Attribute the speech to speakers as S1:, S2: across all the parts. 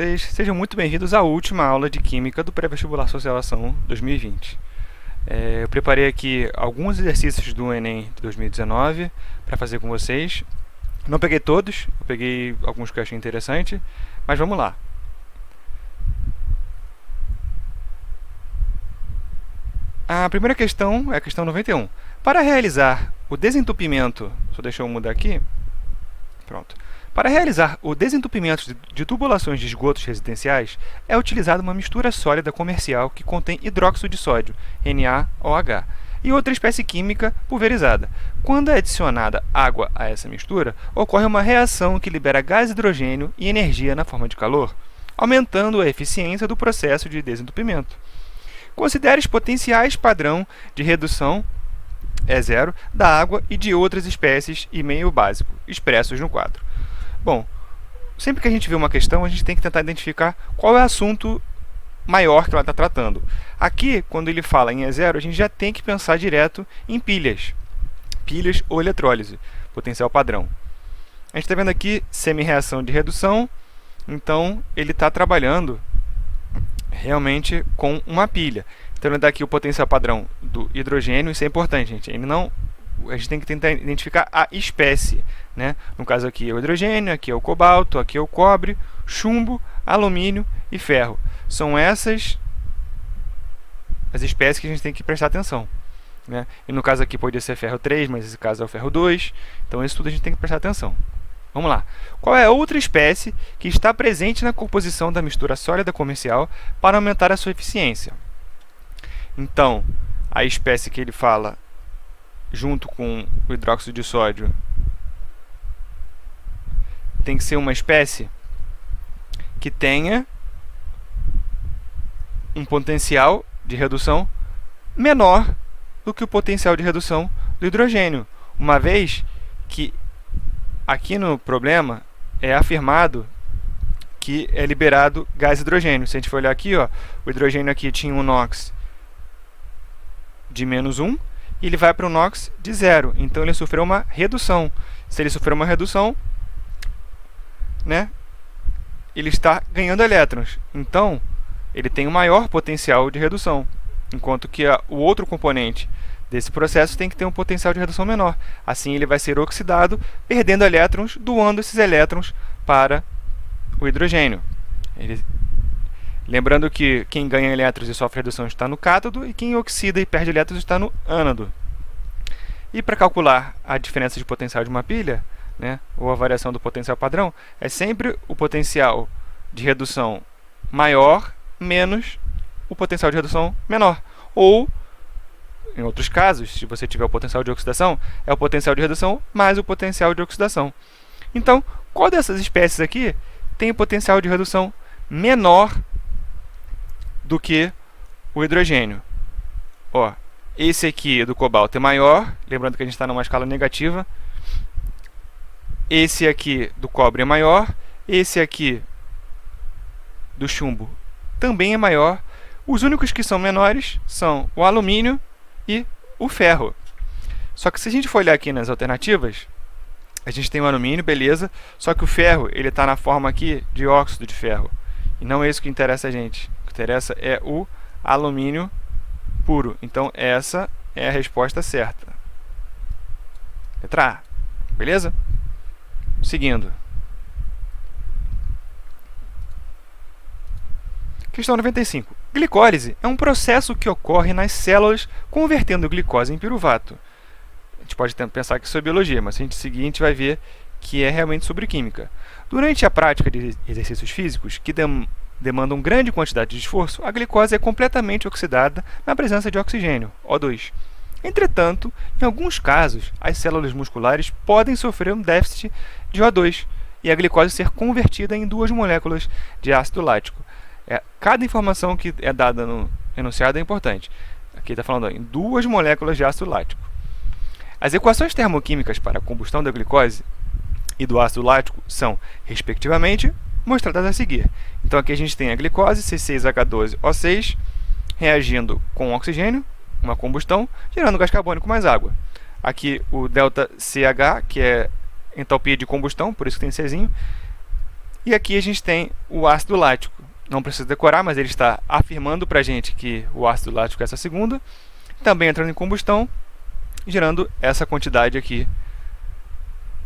S1: vocês? Sejam muito bem-vindos à última aula de Química do Pré-Vestibular Socialação 2020. Eu preparei aqui alguns exercícios do Enem de 2019 para fazer com vocês. Não peguei todos, eu peguei alguns que eu achei interessante, mas vamos lá. A primeira questão é a questão 91. Para realizar o desentupimento, só deixa eu mudar aqui. Pronto. Para realizar o desentupimento de tubulações de esgotos residenciais, é utilizada uma mistura sólida comercial que contém hidróxido de sódio, NaOH, e outra espécie química pulverizada. Quando é adicionada água a essa mistura, ocorre uma reação que libera gás hidrogênio e energia na forma de calor, aumentando a eficiência do processo de desentupimento. Considere os potenciais padrão de redução E0 da água e de outras espécies e meio básico, expressos no quadro. Bom, sempre que a gente vê uma questão, a gente tem que tentar identificar qual é o assunto maior que ela está tratando. Aqui, quando ele fala em E0, a gente já tem que pensar direto em pilhas ou eletrólise, potencial padrão. A gente está vendo aqui semi-reação de redução, então ele está trabalhando realmente com uma pilha. Então ele dá aqui o potencial padrão do hidrogênio, isso é importante, gente. A gente tem que tentar identificar a espécie, né? No caso aqui é o hidrogênio, aqui é o cobalto, aqui é o cobre, chumbo, alumínio e ferro. São essas as espécies que a gente tem que prestar atenção, né? E no caso aqui pode ser ferro 3, mas nesse caso é o ferro 2. Então isso tudo a gente tem que prestar atenção. Vamos lá. Qual é a outra espécie que está presente na composição da mistura sólida comercial para aumentar a sua eficiência? Então, a espécie que ele fala junto com o hidróxido de sódio tem que ser uma espécie que tenha um potencial de redução menor do que o potencial de redução do hidrogênio, uma vez que aqui no problema é afirmado que é liberado gás hidrogênio. Se a gente for olhar aqui, ó, o hidrogênio aqui tinha um NOx de -1 e ele vai para o NOx de 0. Então ele sofreu uma redução. Se ele sofreu uma redução, né, ele está ganhando elétrons. Então ele tem um maior potencial de redução, enquanto que o outro componente desse processo tem que ter um potencial de redução menor. Assim ele vai ser oxidado, perdendo elétrons, doando esses elétrons para o hidrogênio. Lembrando que quem ganha elétrons e sofre redução está no cátodo, e quem oxida e perde elétrons está no ânodo. E para calcular a diferença de potencial de uma pilha, né, ou a variação do potencial padrão, é sempre o potencial de redução maior menos o potencial de redução menor. Ou, em outros casos, se você tiver o potencial de oxidação, é o potencial de redução mais o potencial de oxidação. Então, qual dessas espécies aqui tem o potencial de redução menor do que o hidrogênio? Ó, esse aqui do cobalto é maior, lembrando que a gente está numa escala negativa. Esse aqui do cobre é maior, esse aqui do chumbo também é maior. Os únicos que são menores são o alumínio e o ferro. Só que se a gente for olhar aqui nas alternativas, a gente tem o alumínio, beleza, só que o ferro ele está na forma aqui de óxido de ferro. E não é isso que interessa a gente. O que interessa é o alumínio puro. Então essa é a resposta certa. Letra A. Beleza? Seguindo. Questão 95. Glicólise é um processo que ocorre nas células convertendo glicose em piruvato. A gente pode pensar que isso é biologia, mas se a gente seguir, a gente vai ver que é realmente sobre química. Durante a prática de exercícios físicos que demandam grande quantidade de esforço, a glicose é completamente oxidada na presença de oxigênio, O2. Entretanto, em alguns casos, as células musculares podem sofrer um déficit de O2 e a glicose ser convertida em 2 moléculas de ácido lático. Cada informação que é dada no enunciado é importante. Aqui está falando em 2 moléculas de ácido lático. As equações termoquímicas para a combustão da glicose e do ácido lático são, respectivamente, mostradas a seguir. Então aqui a gente tem a glicose, C6H12O6, reagindo com oxigênio, uma combustão, gerando gás carbônico mais água. Aqui o ΔCH, que é entalpia de combustão, por isso que tem Czinho, E aqui a gente tem o ácido lático. Não precisa decorar, mas ele está afirmando para a gente que o ácido lático é essa segunda, também entrando em combustão, gerando essa quantidade aqui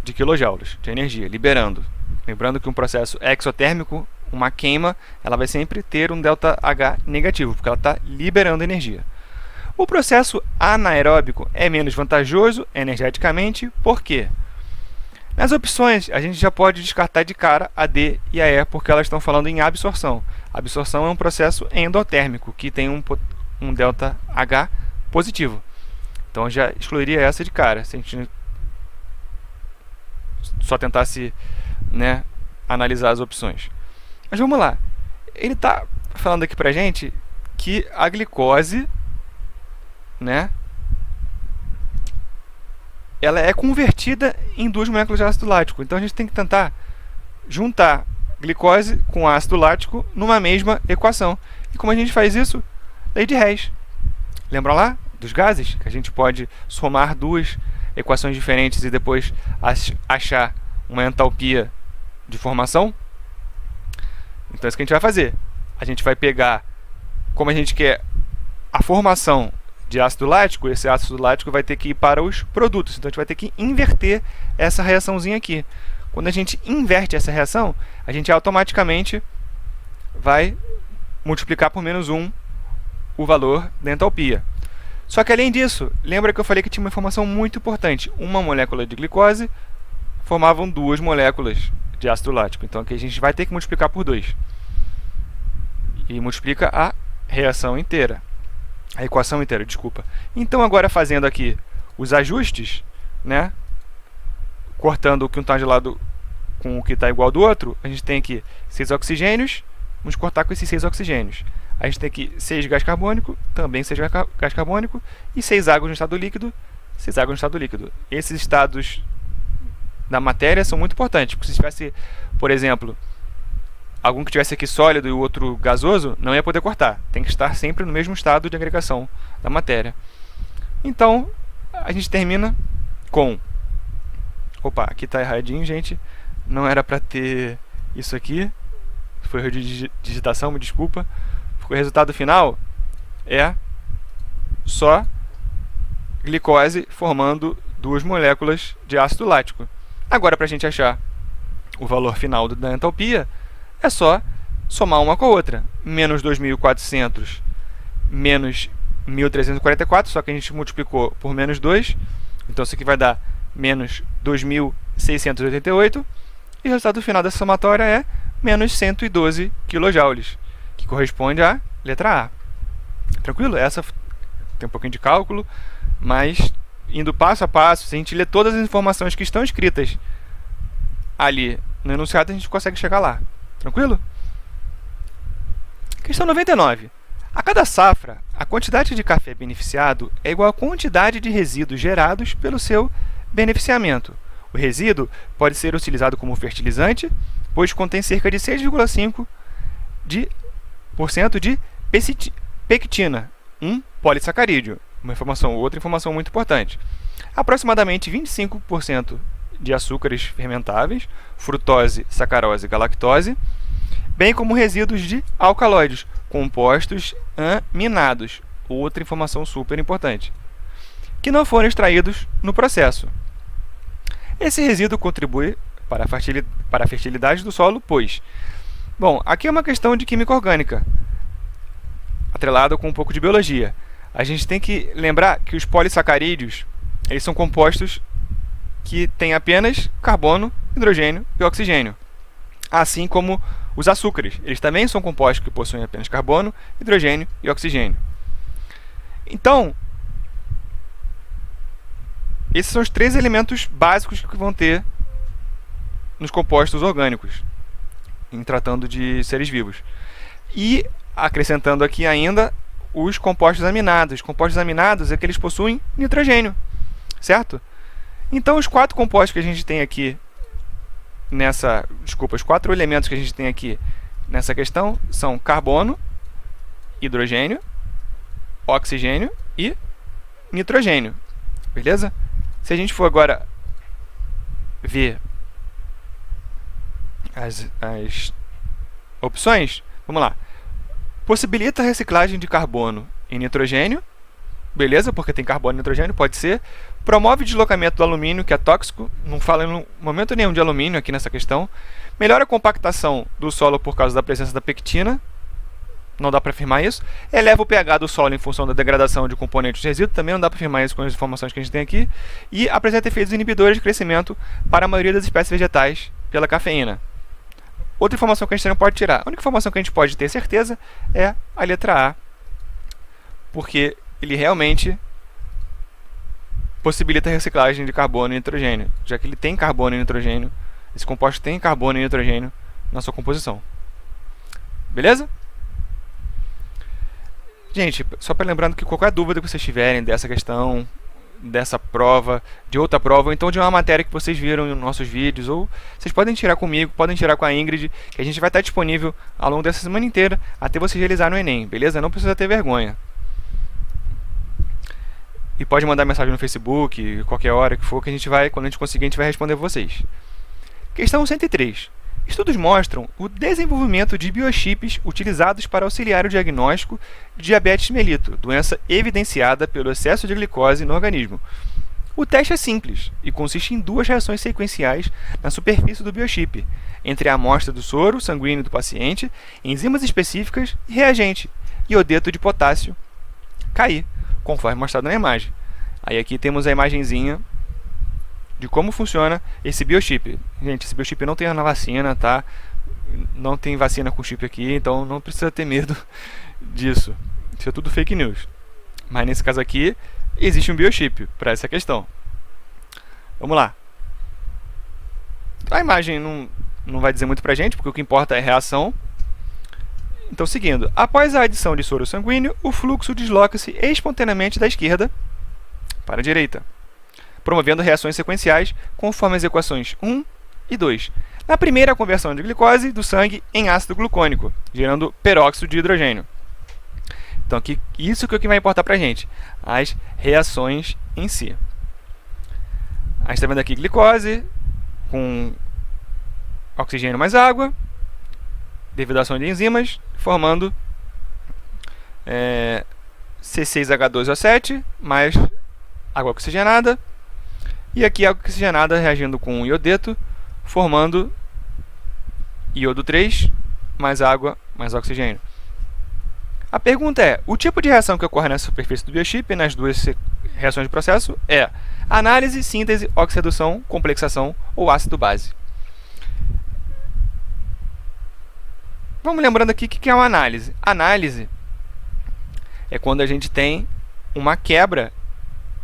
S1: de quilojoules de energia, liberando. Lembrando que um processo exotérmico, uma queima, ela vai sempre ter um ΔH negativo, porque ela está liberando energia. O processo anaeróbico é menos vantajoso energeticamente, por quê? Nas opções, a gente já pode descartar de cara a D e a E, porque elas estão falando em absorção. A absorção é um processo endotérmico, que tem um ΔH positivo. Então, eu já excluiria essa de cara, se a gente só tentasse, né, analisar as opções. Mas vamos lá. Ele está falando aqui pra gente que a glicose, né, ela é convertida em duas moléculas de ácido lático. Então a gente tem que tentar juntar glicose com ácido lático numa mesma equação. E como a gente faz isso? Lei de Hess. Lembram lá dos gases? Que a gente pode somar duas equações diferentes e depois achar uma entalpia de formação? Então é isso que a gente vai fazer. A gente vai pegar, como a gente quer a formação de ácido lático, esse ácido lático vai ter que ir para os produtos. Então a gente vai ter que inverter essa reaçãozinha aqui. Quando a gente inverte essa reação, a gente automaticamente vai multiplicar por menos 1 o valor da entalpia. Só que além disso, lembra que eu falei que tinha uma informação muito importante. Uma molécula de glicose formavam duas moléculas de ácido lático. Então aqui a gente vai ter que multiplicar por 2. E multiplica a reação inteira. A equação inteira, desculpa. Então agora fazendo aqui os ajustes, né? Cortando o que um está de lado com o que está igual do outro, a gente tem aqui 6 oxigênios, vamos cortar com esses 6 oxigênios. A gente tem aqui 6 gás carbônico, também 6 gás carbônico, e 6 águas no estado líquido, 6 águas no estado líquido. Esses estados da matéria são muito importantes, porque se tivesse, por exemplo, algum que tivesse aqui sólido e o outro gasoso, não ia poder cortar. Tem que estar sempre no mesmo estado de agregação da matéria. Então, a gente termina com... Opa, aqui está erradinho, gente. Não era para ter isso aqui. Foi erro de digitação, me desculpa. Porque o resultado final é só glicose formando duas moléculas de ácido lático. Agora, para a gente achar o valor final da entalpia, é só somar uma com a outra. Menos 2.400 menos 1.344, só que a gente multiplicou por menos 2. Então isso aqui vai dar menos 2.688. E o resultado final dessa somatória é menos 112 kJ, que corresponde à letra A. Tranquilo? Essa tem um pouquinho de cálculo, mas indo passo a passo, se a gente ler todas as informações que estão escritas ali no enunciado, a gente consegue chegar lá. Tranquilo? Questão 99. A cada safra, a quantidade de café beneficiado é igual à quantidade de resíduos gerados pelo seu beneficiamento. O resíduo pode ser utilizado como fertilizante, pois contém cerca de 6,5% de pectina, um polissacarídeo. Outra informação muito importante. Aproximadamente 25% de açúcares fermentáveis, frutose, sacarose e galactose, bem como resíduos de alcaloides, compostos aminados, outra informação super importante, que não foram extraídos no processo. Esse resíduo contribui para a fertilidade do solo, pois... Bom, aqui é uma questão de química orgânica, atrelado com um pouco de biologia. A gente tem que lembrar que os polissacarídeos, eles são compostos que têm apenas carbono, hidrogênio e oxigênio. Assim como os açúcares, eles também são compostos que possuem apenas carbono, hidrogênio e oxigênio. Então, esses são os três elementos básicos que vão ter nos compostos orgânicos, em tratando de seres vivos. E, acrescentando aqui ainda, os compostos aminados. Os compostos aminados é que eles possuem nitrogênio, certo? Então, os quatro compostos que a gente tem aqui os 4 elementos que a gente tem aqui nessa questão são carbono, hidrogênio, oxigênio e nitrogênio. Beleza? Se a gente for agora ver as opções, vamos lá. Possibilita a reciclagem de carbono em nitrogênio, beleza, porque tem carbono e nitrogênio, pode ser. Promove o deslocamento do alumínio, que é tóxico, não fala em momento nenhum de alumínio aqui nessa questão. Melhora a compactação do solo por causa da presença da pectina, não dá para afirmar isso. Eleva o pH do solo em função da degradação de componentes de resíduo, também não dá para afirmar isso com as informações que a gente tem aqui. E apresenta efeitos inibidores de crescimento para a maioria das espécies vegetais pela cafeína. Outra informação que a gente não pode tirar, a única informação que a gente pode ter certeza é a letra A, porque ele realmente possibilita a reciclagem de carbono e nitrogênio, já que ele tem carbono e nitrogênio, esse composto tem carbono e nitrogênio na sua composição. Beleza? Gente, só para lembrando que qualquer dúvida que vocês tiverem dessa questão, dessa prova, de outra prova, ou então de uma matéria que vocês viram nos nossos vídeos, ou vocês podem tirar comigo, podem tirar com a Ingrid, que a gente vai estar disponível ao longo dessa semana inteira até vocês realizarem o Enem, beleza? Não precisa ter vergonha. E pode mandar mensagem no Facebook, qualquer hora que for, que a gente vai, quando a gente conseguir, a gente vai responder vocês. Questão 103. Estudos mostram o desenvolvimento de biochips utilizados para auxiliar o diagnóstico de diabetes mellitus, doença evidenciada pelo excesso de glicose no organismo. O teste é simples e consiste em duas reações sequenciais na superfície do biochip, entre a amostra do soro sanguíneo do paciente, enzimas específicas e reagente, iodeto de potássio, Ki, conforme mostrado na imagem. Aí aqui temos a imagenzinha de como funciona esse biochip. Gente, esse biochip não tem na vacina, tá? Não tem vacina com chip aqui, então não precisa ter medo disso. Isso é tudo fake news. Mas nesse caso aqui, existe um biochip para essa questão. Vamos lá. A imagem não vai dizer muito pra gente, porque o que importa é a reação. Então, seguindo. Após a adição de soro sanguíneo, o fluxo desloca-se espontaneamente da esquerda para a direita, promovendo reações sequenciais conforme as equações 1 e 2. Na primeira, a conversão de glicose do sangue em ácido glucônico, gerando peróxido de hidrogênio. Então, aqui, isso que é o que vai importar para a gente, as reações em si. A gente está vendo aqui glicose com oxigênio mais água, devido à ação de enzimas, formando C6H12O7 mais água oxigenada. E aqui a água oxigenada reagindo com o iodeto, formando iodo 3 mais água mais oxigênio. A pergunta é, o tipo de reação que ocorre na superfície do biochip nas duas reações de processo é análise, síntese, oxirredução, complexação ou ácido-base. Vamos lembrando aqui o que é uma análise. Análise é quando a gente tem uma quebra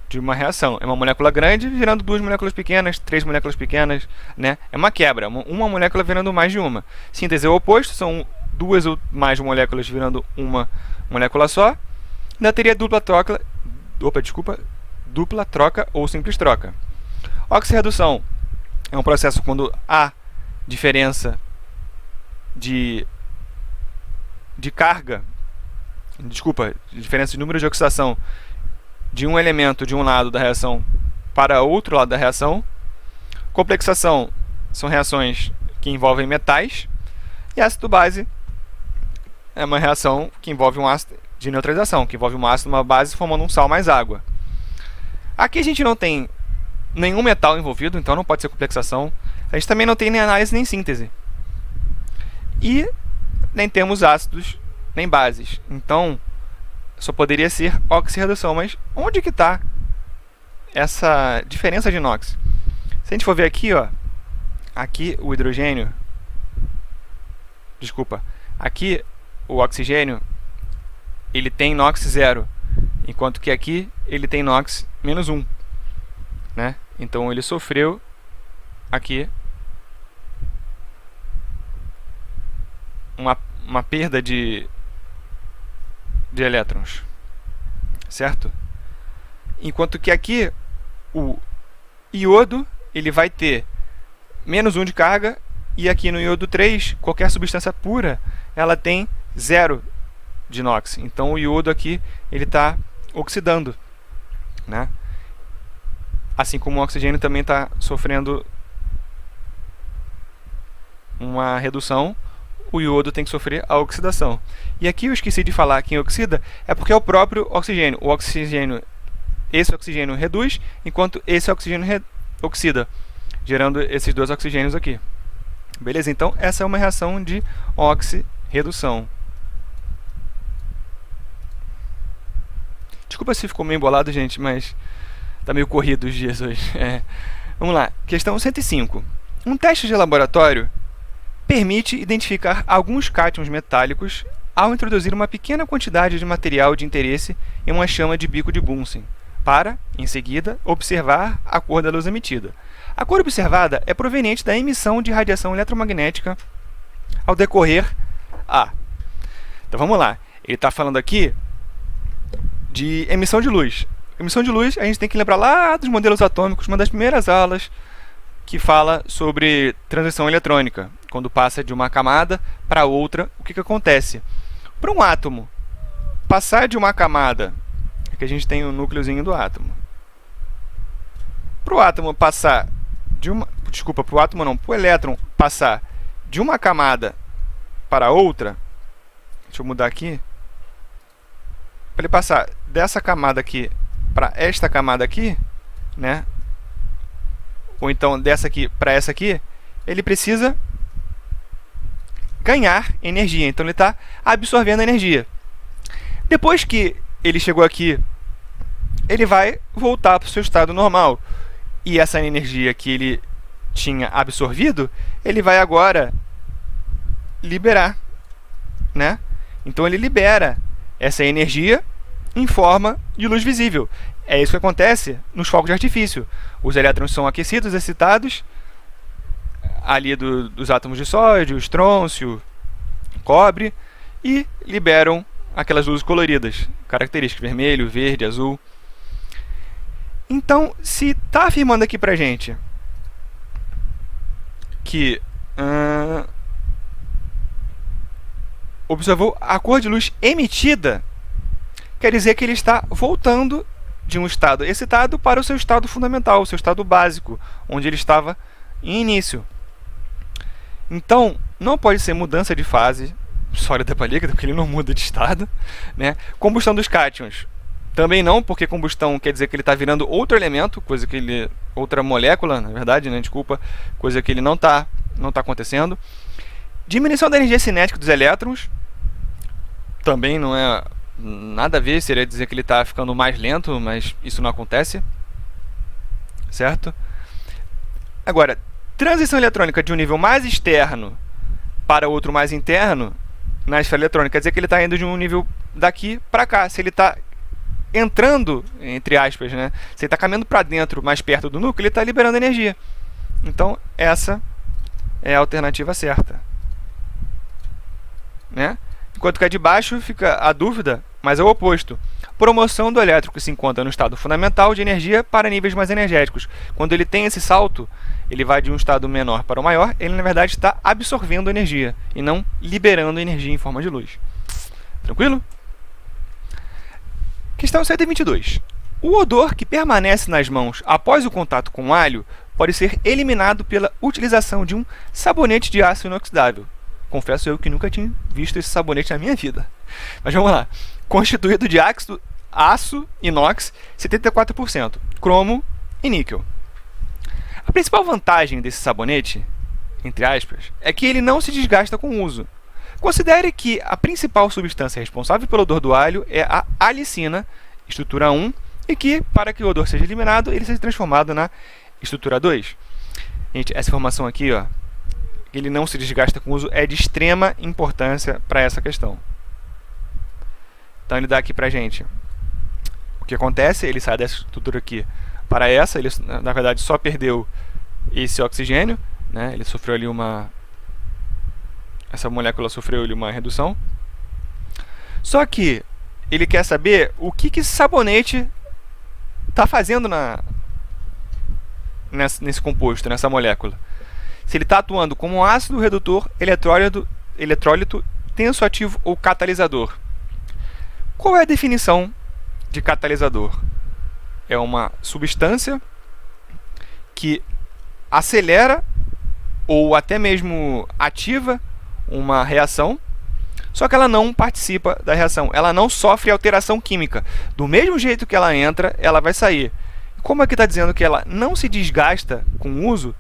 S1: de uma reação. É uma molécula grande virando duas moléculas pequenas, três moléculas pequenas, né? É uma quebra, uma molécula virando mais de uma. Síntese é o oposto, são duas ou mais moléculas virando uma molécula só. Ainda teria dupla troca ou simples troca. Oxirredução é um processo quando há diferença de carga, diferença de número de oxidação de um elemento de um lado da reação para outro lado da reação. Complexação são reações que envolvem metais. E ácido-base é uma reação que envolve um ácido de neutralização, que envolve um ácido e uma base formando um sal mais água. Aqui a gente não tem nenhum metal envolvido, então não pode ser complexação. A gente também não tem nem análise nem síntese. E nem temos ácidos nem bases. Então, só poderia ser oxirredução. Mas onde que está essa diferença de NOx? Se a gente for ver aqui, ó, aqui o hidrogênio, aqui o oxigênio, ele tem NOx 0, enquanto que aqui ele tem NOx menos 1, né? Então ele sofreu aqui uma perda de elétrons, certo? Enquanto que aqui o iodo ele vai ter menos 1 de carga, e aqui no iodo 3, qualquer substância pura, ela tem 0 de NOx. Então o iodo aqui ele está oxidando, né? Assim como o oxigênio também está sofrendo uma redução, o iodo tem que sofrer a oxidação. E aqui eu esqueci de falar quem oxida, é porque é o próprio oxigênio. Esse oxigênio reduz, enquanto esse oxigênio oxida, gerando esses dois oxigênios aqui. Beleza? Então, essa é uma reação de oxirredução. Desculpa se ficou meio embolado, gente, mas tá meio corrido os dias hoje. Vamos lá. Questão 105. Um teste de laboratório permite identificar alguns cátions metálicos ao introduzir uma pequena quantidade de material de interesse em uma chama de bico de Bunsen, para, em seguida, observar a cor da luz emitida. A cor observada é proveniente da emissão de radiação eletromagnética ao decorrer Então vamos lá. Ele está falando aqui de emissão de luz. Emissão de luz, a gente tem que lembrar lá dos modelos atômicos, uma das primeiras aulas que fala sobre transição eletrônica. Quando passa de uma camada para outra, o que acontece? Para um átomo passar de uma camada, aqui a gente tem o núcleozinho do átomo. Para o átomo passar de uma... Desculpa, para o átomo não, para o elétron passar de uma camada para outra, deixa eu mudar aqui, para ele passar dessa camada aqui para esta camada aqui, né? Ou então dessa aqui para essa aqui, ele precisa ganhar energia. Então ele está absorvendo energia. Depois que ele chegou aqui, ele vai voltar para o seu estado normal. E essa energia que ele tinha absorvido, ele vai agora liberar, né? Então ele libera essa energia em forma de luz visível. É isso que acontece nos fogos de artifício. Os elétrons são aquecidos, excitados, ali dos átomos de sódio, estrôncio, cobre, e liberam aquelas luzes coloridas, características, vermelho, verde, azul. Então, se está afirmando aqui pra gente que observou a cor de luz emitida, quer dizer que ele está voltando de um estado excitado para o seu estado fundamental, o seu estado básico, onde ele estava em início. Então, não pode ser mudança de fase sólida para líquida, porque ele não muda de estado, né? Combustão dos cátions, também não, porque combustão quer dizer que ele está virando outro elemento, coisa que ele... outra molécula, na verdade, né? Desculpa, coisa que ele não tá acontecendo. Diminuição da energia cinética dos elétrons, também não é nada a ver, seria dizer que ele está ficando mais lento, mas isso não acontece, certo? Agora, transição eletrônica de um nível mais externo para outro mais interno na esfera eletrônica, quer dizer que ele está indo de um nível daqui para cá. Se ele está entrando, entre aspas, né? Se ele está caminhando para dentro, mais perto do núcleo, ele está liberando energia. Então, essa é a alternativa certa, né? Enquanto que a de baixo fica a dúvida, mas é o oposto. Promoção do elétrico que se encontra no estado fundamental de energia para níveis mais energéticos. Quando ele tem esse salto, ele vai de um estado menor para o maior, ele na verdade está absorvendo energia e não liberando energia em forma de luz. Tranquilo? Questão 122. O odor que permanece nas mãos após o contato com o alho pode ser eliminado pela utilização de um sabonete de aço inoxidável. Confesso eu que nunca tinha visto esse sabonete na minha vida. Mas vamos lá. Constituído de aço inox 74%, cromo e níquel. A principal vantagem desse sabonete, entre aspas, é que ele não se desgasta com o uso. Considere que a principal substância responsável pelo odor do alho é a alicina, estrutura 1, e que, para que o odor seja eliminado, ele seja transformado na estrutura 2. Gente, essa informação aqui, ó, ele não se desgasta com o uso, é de extrema importância para essa questão. Então ele dá aqui pra gente o que acontece, ele sai dessa estrutura aqui para essa, ele na verdade só perdeu esse oxigênio, né? Ele sofreu ali essa molécula sofreu ali uma redução. Só que ele quer saber o que esse sabonete está fazendo nesse composto, nessa molécula. Se ele está atuando como um ácido redutor, eletrólito, tensoativo ou catalisador. Qual é a definição de catalisador? É uma substância que acelera ou até mesmo ativa uma reação, só que ela não participa da reação, ela não sofre alteração química. Do mesmo jeito que ela entra, ela vai sair. Como aqui está dizendo que ela não se desgasta com o uso,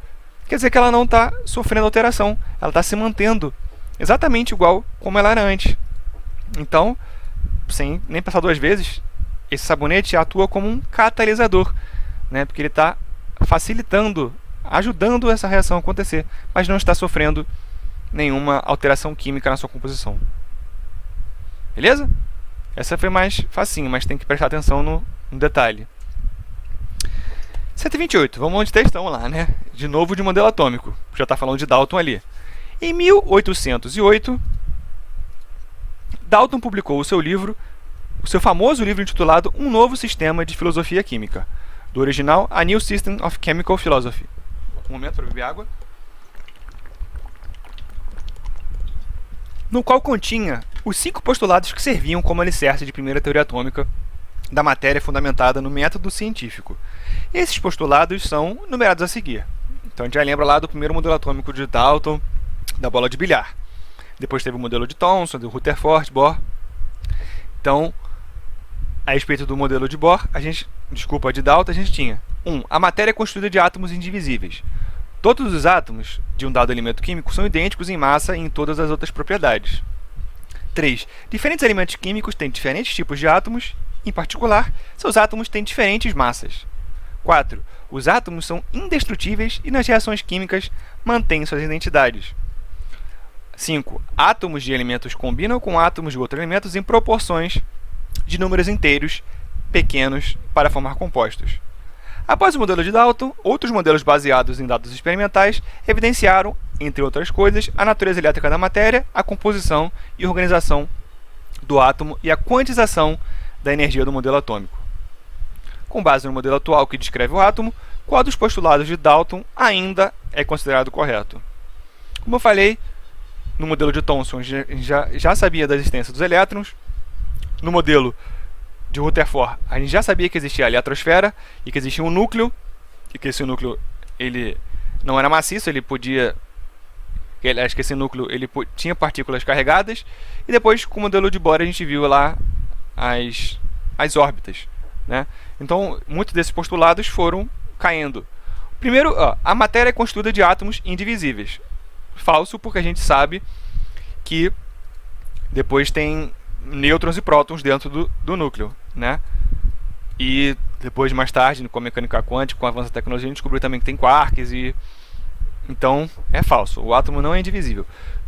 S1: quer dizer que ela não está sofrendo alteração, ela está se mantendo exatamente igual como ela era antes. Então, sem nem passar duas vezes, esse sabonete atua como um catalisador, né? Porque ele está facilitando, ajudando essa reação a acontecer, mas não está sofrendo nenhuma alteração química na sua composição. Beleza? Essa foi mais facinho, mas tem que prestar atenção no detalhe. 128, vamos onde textão lá, né? De novo de modelo atômico, já está falando de Dalton ali. Em 1808, Dalton publicou o seu famoso livro intitulado Um Novo Sistema de Filosofia Química, do original A New System of Chemical Philosophy. Um momento para beber água. No qual continha os 5 postulados que serviam como alicerce de primeira teoria atômica da matéria fundamentada no método científico. Esses postulados são numerados a seguir. Então a gente já lembra lá do primeiro modelo atômico de Dalton, da bola de bilhar. Depois teve o modelo de Thomson, do Rutherford, Bohr. Então, a respeito do modelo de Bohr, de Dalton, a gente tinha 1. A matéria é constituída de átomos indivisíveis. Todos os átomos de um dado elemento químico são idênticos em massa e em todas as outras propriedades. 3. Diferentes elementos químicos têm diferentes tipos de átomos. Em particular, seus átomos têm diferentes massas. 4. Os átomos são indestrutíveis e nas reações químicas mantêm suas identidades. 5. Átomos de elementos combinam com átomos de outros elementos em proporções de números inteiros pequenos para formar compostos. Após o modelo de Dalton, outros modelos baseados em dados experimentais evidenciaram, entre outras coisas, a natureza elétrica da matéria, a composição e organização do átomo e a quantização da energia do modelo atômico. Com base no modelo atual que descreve o átomo, qual dos postulados de Dalton ainda é considerado correto? Como eu falei, no modelo de Thomson a gente já sabia da existência dos elétrons. No modelo de Rutherford, a gente já sabia que existia a eletrosfera e que existia um núcleo, e que esse núcleo ele não era maciço, acho que esse núcleo tinha partículas carregadas. E depois, com o modelo de Bohr, a gente viu lá as órbitas, né? Então, muitos desses postulados foram caindo. Primeiro, a matéria é constituída de átomos indivisíveis. Falso, porque a gente sabe que depois tem nêutrons e prótons dentro do núcleo, né? E depois, mais tarde, com a mecânica quântica, com o avanço da tecnologia, a gente descobriu também que tem quarks. Então, é falso. O átomo não é indivisível.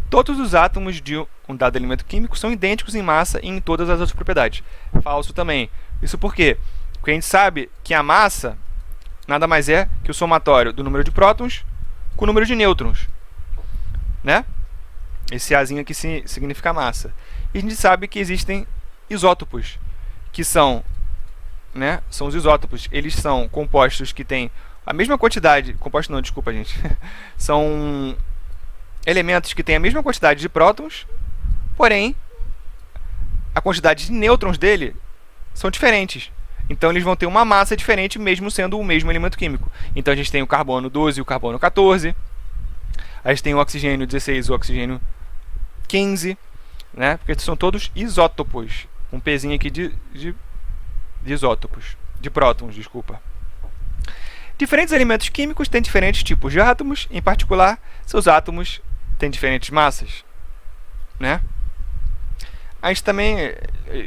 S1: Todos os átomos de um dado elemento químico são idênticos em massa e em todas as outras propriedades. Falso também. Isso por quê? Porque a gente sabe que a massa nada mais é que o somatório do número de prótons com o número de nêutrons, né? Esse Azinho aqui significa massa. E a gente sabe que existem isótopos, que são os isótopos. Eles são compostos que têm a mesma quantidade... Compostos não, desculpa, gente. São elementos que têm a mesma quantidade de prótons, porém, a quantidade de nêutrons dele são diferentes. Então, eles vão ter uma massa diferente, mesmo sendo o mesmo elemento químico. Então, a gente tem o carbono 12 e o carbono 14. A gente tem o oxigênio 16 e o oxigênio 15, né? Porque são todos isótopos. Um pezinho aqui de isótopos. De prótons, desculpa. Diferentes elementos químicos têm diferentes tipos de átomos. Em particular, seus átomos têm diferentes massas, né? A gente também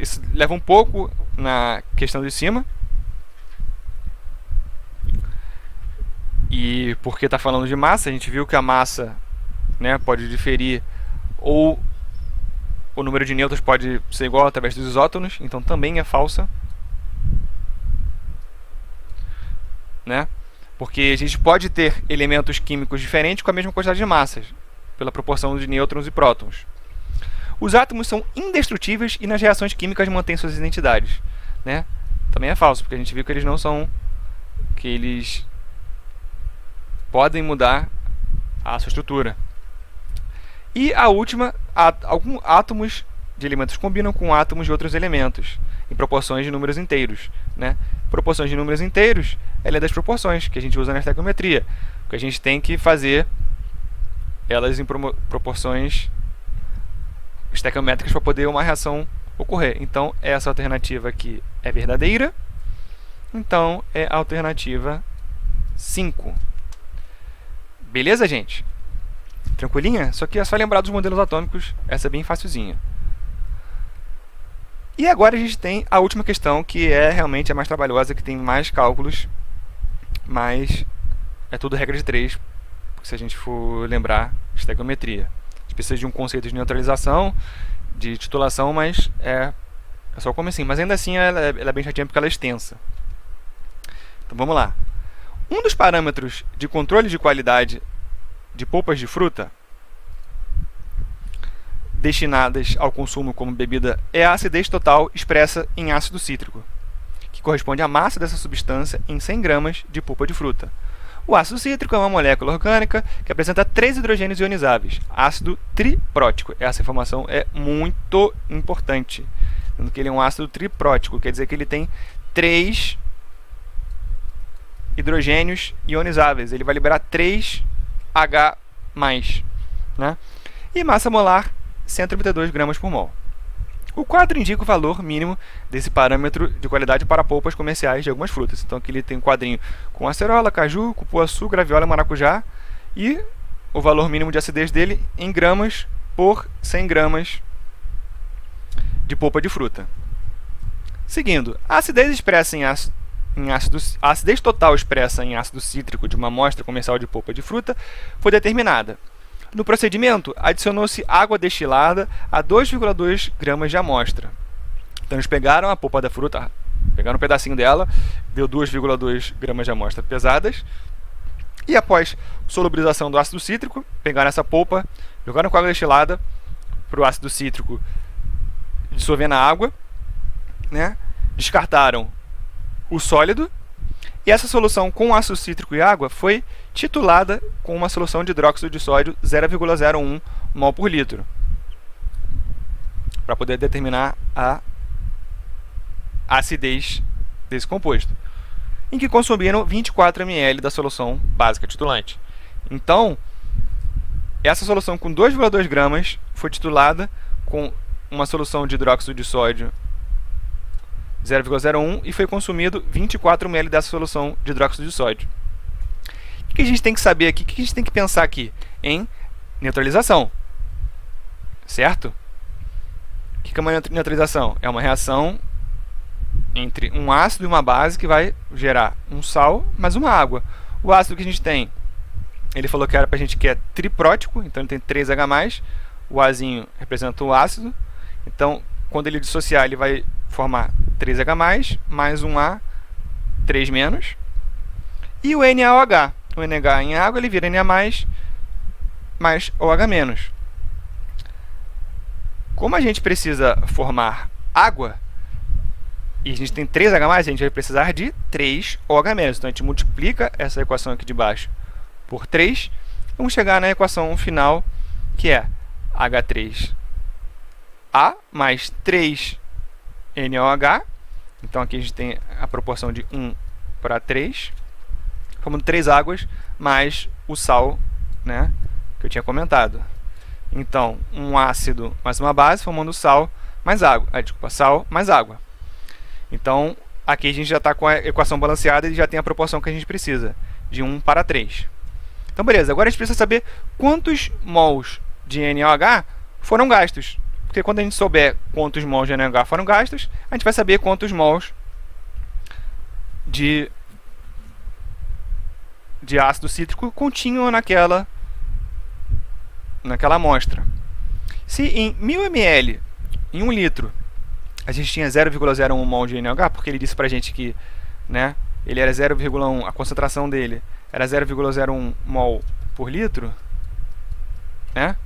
S1: isso leva um pouco na questão de cima. E porque está falando de massa, a gente viu que a massa, né, pode diferir, ou o número de nêutrons pode ser igual através dos isótonos, então também é falsa, né? Porque a gente pode ter elementos químicos diferentes com a mesma quantidade de massas, pela proporção de nêutrons e prótons. Os átomos são indestrutíveis e nas reações químicas mantêm suas identidades, né? Também é falso, porque a gente viu que eles não são... que eles podem mudar a sua estrutura. E a última, alguns átomos de elementos combinam com átomos de outros elementos, em proporções de números inteiros, né? Proporções de números inteiros, ela é das proporções que a gente usa na estequiometria, porque a gente tem que fazer elas em proporções estequiométricas para poder uma reação ocorrer. Então, essa alternativa aqui é verdadeira. Então, é a alternativa 5. Beleza, gente? Tranquilinha? Só que é só lembrar dos modelos atômicos. Essa é bem facilzinha. E agora a gente tem a última questão, que é realmente a mais trabalhosa, que tem mais cálculos, mas é tudo regra de 3, se a gente for lembrar estequiometria. A gente precisa de um conceito de neutralização, de titulação, mas é só o comecinho. Mas ainda assim ela é bem chatinha porque ela é extensa. Então vamos lá. Um dos parâmetros de controle de qualidade de polpas de fruta destinadas ao consumo como bebida é a acidez total expressa em ácido cítrico, que corresponde à massa dessa substância em 100 gramas de polpa de fruta. O ácido cítrico é uma molécula orgânica que apresenta 3 hidrogênios ionizáveis, ácido triprótico. Essa informação é muito importante, sendo que ele é um ácido triprótico, quer dizer que ele tem 3 hidrogênios ionizáveis. Ele vai liberar 3H+, né? E massa molar 132 gramas por mol. O quadro indica o valor mínimo desse parâmetro de qualidade para polpas comerciais de algumas frutas. Então aqui ele tem um quadrinho com acerola, caju, cupuaçu, graviola, maracujá e o valor mínimo de acidez dele em gramas por 100 gramas de polpa de fruta. Seguindo, a acidez expressa a acidez total expressa em ácido cítrico de uma amostra comercial de polpa de fruta foi determinada. No procedimento, adicionou-se água destilada a 2,2 gramas de amostra. Então eles pegaram a polpa da fruta, pegaram um pedacinho dela, deu 2,2 gramas de amostra pesadas, e após solubilização do ácido cítrico, pegaram essa polpa, jogaram com água destilada para o ácido cítrico dissolver na água, né? Descartaram o sólido, e essa solução com ácido cítrico e água foi titulada com uma solução de hidróxido de sódio 0,01 mol por litro, para poder determinar a acidez desse composto, em que consumiram 24 ml da solução básica titulante. Então, essa solução com 2,2 gramas foi titulada com uma solução de hidróxido de sódio 0,01 e foi consumido 24 ml dessa solução de hidróxido de sódio. O que a gente tem que saber aqui? O que a gente tem que pensar aqui? Em neutralização. Certo? O que é uma neutralização? É uma reação entre um ácido e uma base que vai gerar um sal mais uma água. O ácido que a gente tem, ele falou que era pra gente que é triprótico, então ele tem 3H+, o Azinho representa o ácido, então quando ele dissociar ele vai formar 3H+, mais um A, 3-, e o NaOH. O NH em água, ele vira Na+, mais OH-. Como a gente precisa formar água, e a gente tem 3H+, a gente vai precisar de 3OH-. Então a gente multiplica essa equação aqui de baixo por 3, vamos chegar na equação final, que é H3A mais 3NaOH. Então aqui a gente tem a proporção de 1 para 3, formando 3 águas mais o sal, né, que eu tinha comentado. Então, um ácido mais uma base, formando sal mais água. Sal mais água. Então, aqui a gente já está com a equação balanceada e já tem a proporção que a gente precisa, de 1 para 3. Então, beleza. Agora a gente precisa saber quantos mols de NaOH foram gastos. Porque quando a gente souber quantos mols de NaOH foram gastos, a gente vai saber quantos mols de ácido cítrico continham naquela amostra. Se em 1000 ml, em 1 litro, a gente tinha 0,01 mol de NaOH, porque ele disse pra gente que, né, ele era 0,1, a concentração dele era 0,01 mol por litro, né?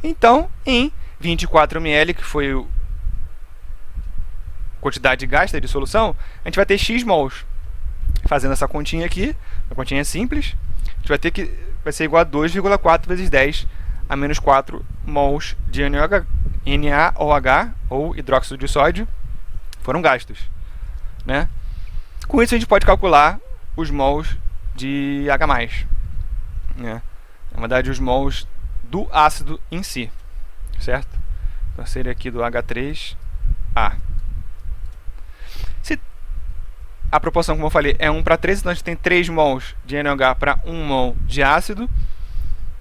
S1: Então, em 24 ml, que foi a quantidade gasta de solução, a gente vai ter X mols. Fazendo essa continha aqui, uma continha simples, a gente vai ter que vai ser igual a 2,4 vezes 10 a menos 4 mols de NaOH, ou hidróxido de sódio, foram gastos, né? Com isso a gente pode calcular os mols de H+, né? Na verdade, os mols do ácido em si, certo? Então seria aqui do H3A. Se a proporção, como eu falei, é 1:3, então a gente tem 3 mols de NaOH para 1 mol de ácido.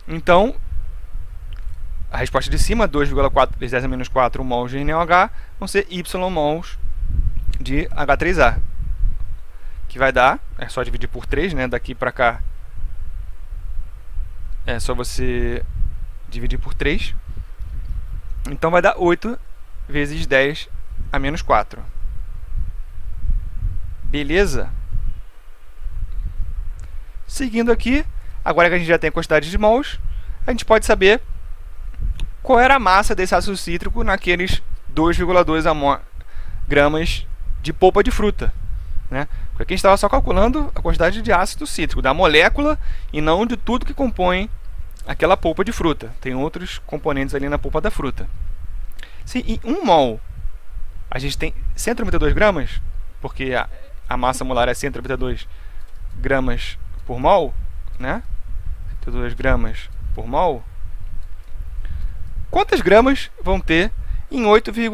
S1: Então, a resposta de cima, 2,4 vezes 10 a menos 4 mols de NaOH, vão ser Y mols de H3A. Que vai dar, é só dividir por 3, né? Daqui para cá é só você dividir por 3. Então vai dar 8 vezes 10 a menos 4. Beleza? Seguindo aqui, agora que a gente já tem a quantidade de mols, a gente pode saber qual era a massa desse ácido cítrico naqueles 2,2 gramas de polpa de fruta, né? Porque aqui a gente estava só calculando a quantidade de ácido cítrico, da molécula, e não de tudo que compõe aquela polpa de fruta. Tem outros componentes ali na polpa da fruta. Se em 1 mol a gente tem 192 gramas, porque a massa molar é 192 gramas por mol, né? 192 gramas por mol. Quantas gramas vão ter em 8 vezes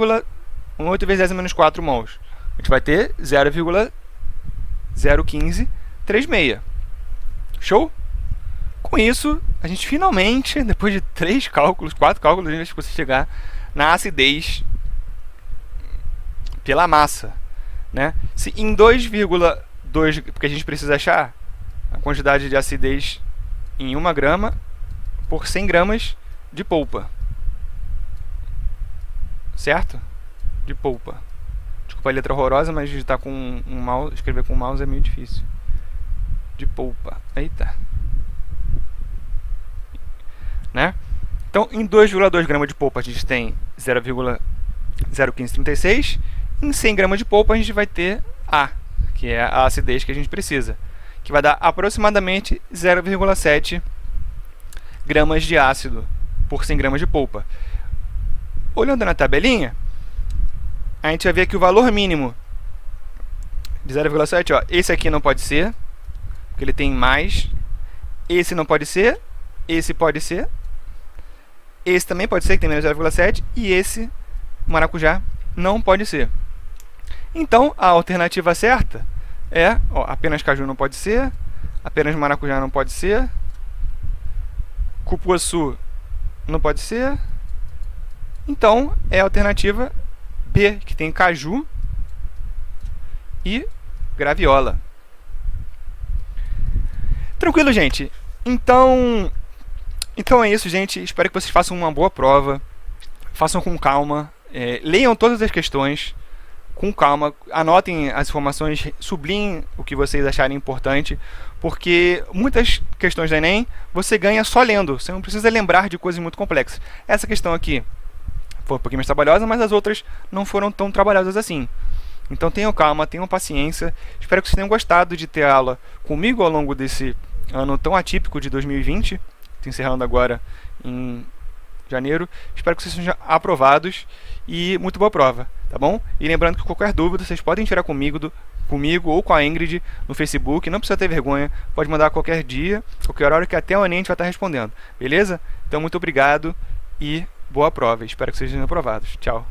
S1: 10 a menos 4 mols? A gente vai ter 0,01536. Show? Com isso, a gente finalmente, depois de 4 cálculos, a gente consegue chegar na acidez pela massa, né? Se em 2,2, porque a gente precisa achar a quantidade de acidez em 1 grama por 100 gramas de polpa, certo? De polpa. Desculpa a letra horrorosa, mas digitar com um mouse, escrever com um mouse é meio difícil. De polpa. Eita. Né? Então, em 2,2 gramas de polpa a gente tem 0,01536. Em 100 gramas de polpa a gente vai ter A, que é a acidez que a gente precisa, que vai dar aproximadamente 0,7 gramas de ácido por 100 gramas de polpa. Olhando na tabelinha, a gente vai ver que o valor mínimo de 0,7, ó, esse aqui não pode ser, porque ele tem mais. Esse não pode ser, esse pode ser, esse também pode ser, que tem menos 0,7, e esse maracujá não pode ser. Então, a alternativa certa é, ó, apenas caju não pode ser, apenas maracujá não pode ser, cupuaçu não pode ser. Então, é a alternativa B, que tem caju e graviola. Tranquilo, gente? Então é isso, gente. Espero que vocês façam uma boa prova. Façam com calma. Leiam todas as questões com calma. Anotem as informações. Sublinhem o que vocês acharem importante. Porque muitas questões do Enem você ganha só lendo. Você não precisa lembrar de coisas muito complexas. Essa questão aqui foi um pouquinho mais trabalhosa, mas as outras não foram tão trabalhosas assim. Então tenham calma, tenham paciência. Espero que vocês tenham gostado de ter aula comigo ao longo desse ano tão atípico de 2020. Estou encerrando agora em janeiro. Espero que vocês sejam aprovados e muito boa prova, tá bom? E lembrando que qualquer dúvida vocês podem tirar comigo ou com a Ingrid no Facebook. Não precisa ter vergonha, pode mandar qualquer dia, qualquer hora, que até o Enem a gente vai estar respondendo, beleza? Então muito obrigado e boa prova. Espero que vocês sejam aprovados. Tchau.